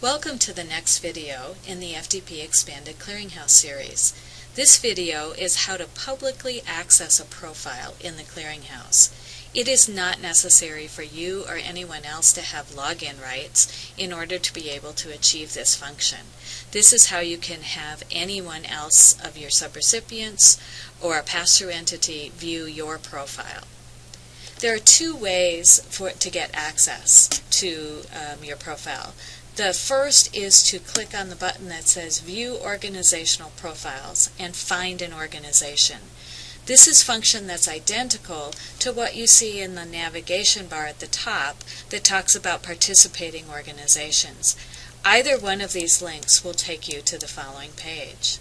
Welcome to the next video in the FDP Expanded Clearinghouse series. This video is how to publicly access a profile in the clearinghouse. It is not necessary for you or anyone else to have login rights in order to be able to achieve this function. This is how you can have anyone else of your subrecipients or a pass-through entity view your profile. There are two ways to get access to your profile. The first is to click on the button that says View Organizational Profiles and find an organization. This is a function that's identical to what you see in the navigation bar at the top that talks about participating organizations. Either one of these links will take you to the following page.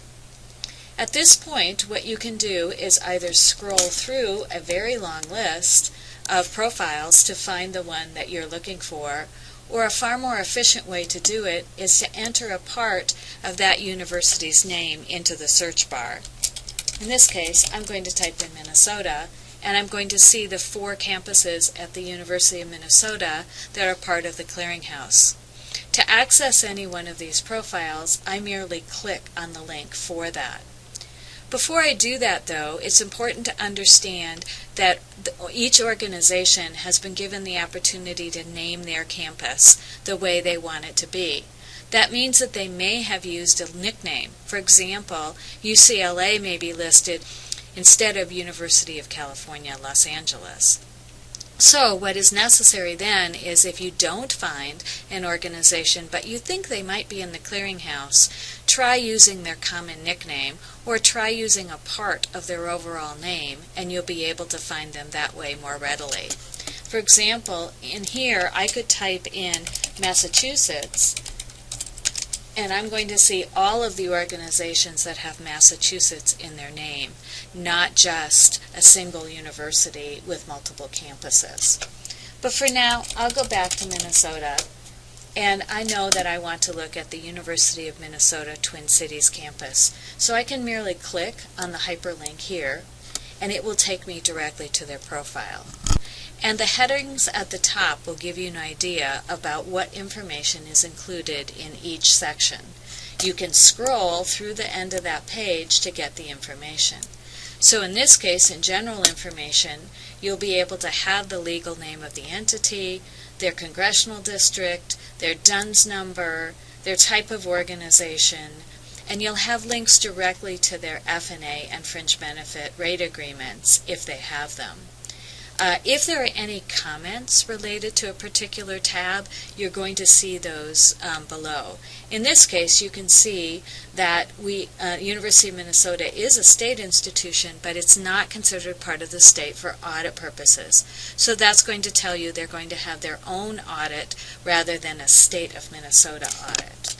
At this point, what you can do is either scroll through a very long list of profiles to find the one that you're looking for, or a far more efficient way to do it is to enter a part of that university's name into the search bar. In this case, I'm going to type in Minnesota, and I'm going to see the 4 campuses at the University of Minnesota that are part of the clearinghouse. To access any one of these profiles, I merely click on the link for that. Before I do that, though, it's important to understand that each organization has been given the opportunity to name their campus the way they want it to be. That means that they may have used a nickname. For example, UCLA may be listed instead of University of California, Los Angeles. So what is necessary then is, if you don't find an organization but you think they might be in the clearinghouse, try using their common nickname or try using a part of their overall name, and you'll be able to find them that way more readily. For example, in here I could type in Massachusetts, and I'm going to see all of the organizations that have Massachusetts in their name, not just a single university with multiple campuses. But for now, I'll go back to Minnesota, and I know that I want to look at the University of Minnesota Twin Cities campus. So I can merely click on the hyperlink here, and it will take me directly to their profile. And the headings at the top will give you an idea about what information is included in each section. You can scroll through the end of that page to get the information. So in this case, in general information, you'll be able to have the legal name of the entity, their congressional district, their DUNS number, their type of organization, and you'll have links directly to their F&A and fringe benefit rate agreements if they have them. If there are any comments related to a particular tab, you're going to see those below. In this case, you can see that University of Minnesota is a state institution, but it's not considered part of the state for audit purposes. So that's going to tell you they're going to have their own audit rather than a state of Minnesota audit.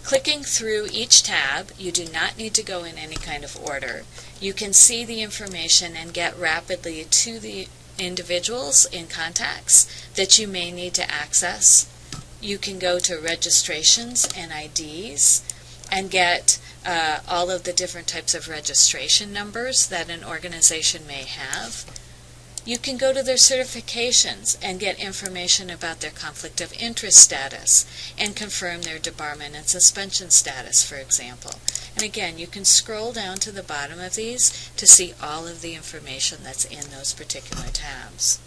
Clicking through each tab, you do not need to go in any kind of order. You can see the information and get rapidly to the individuals in contacts that you may need to access. You can go to registrations and IDs and get all of the different types of registration numbers that an organization may have. You can go to their certifications and get information about their conflict of interest status and confirm their debarment and suspension status, for example. And again, you can scroll down to the bottom of these to see all of the information that's in those particular tabs.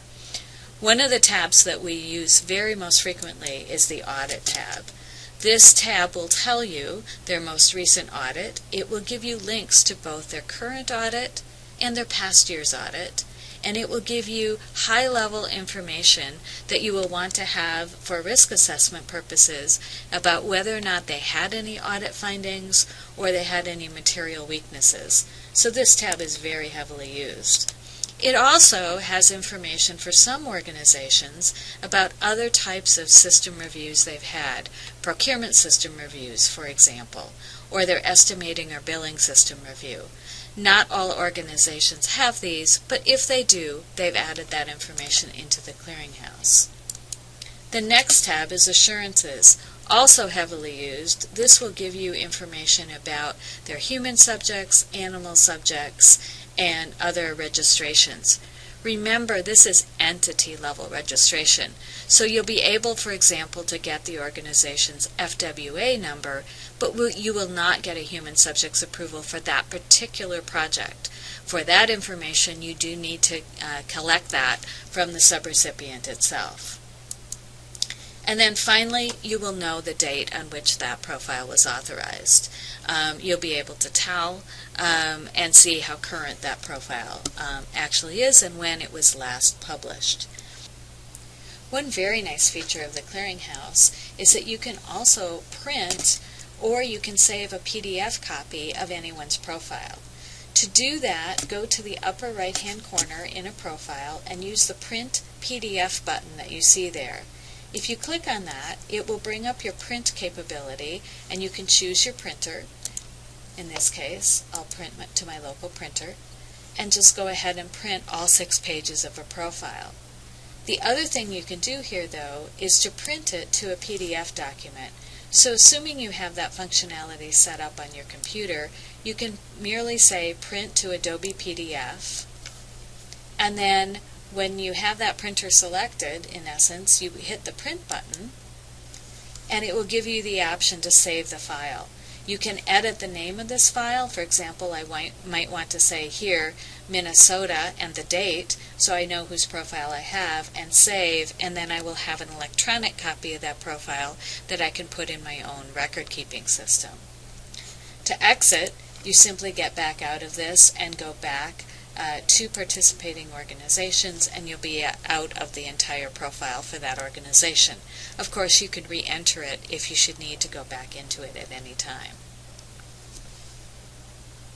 One of the tabs that we use very most frequently is the Audit tab. This tab will tell you their most recent audit. It will give you links to both their current audit and their past year's audit. And it will give you high-level information that you will want to have for risk assessment purposes about whether or not they had any audit findings or they had any material weaknesses. So this tab is very heavily used. It also has information for some organizations about other types of system reviews they've had, procurement system reviews, for example, or their estimating or billing system review. Not all organizations have these, but if they do, they've added that information into the clearinghouse. The next tab is Assurances, also heavily used. This will give you information about their human subjects, animal subjects, and other registrations. Remember, this is entity level registration, so you'll be able, for example, to get the organization's FWA number, but you will not get a human subjects approval for that particular project. For that information, you do need to collect that from the subrecipient itself. And then finally, you will know the date on which that profile was authorized. You'll be able to tell and see how current that profile actually is and when it was last published. One very nice feature of the clearinghouse is that you can also print or you can save a PDF copy of anyone's profile. To do that, go to the upper right-hand corner in a profile and use the Print PDF button that you see there. If you click on that, it will bring up your print capability, and you can choose your printer. In this case, I'll print to my local printer, and just go ahead and print all 6 pages of a profile. The other thing you can do here, though, is to print it to a PDF document. So assuming you have that functionality set up on your computer, you can merely say print to Adobe Pdf, and then when you have that printer selected, in essence, you hit the print button, and it will give you the option to save the file. You can edit the name of this file. For example, I might want to say here, Minnesota, and the date, so I know whose profile I have, and save, and then I will have an electronic copy of that profile that I can put in my own record-keeping system. To exit, you simply get back out of this and go back to participating organizations, and you'll be out of the entire profile for that organization. Of course, you could re-enter it if you should need to go back into it at any time.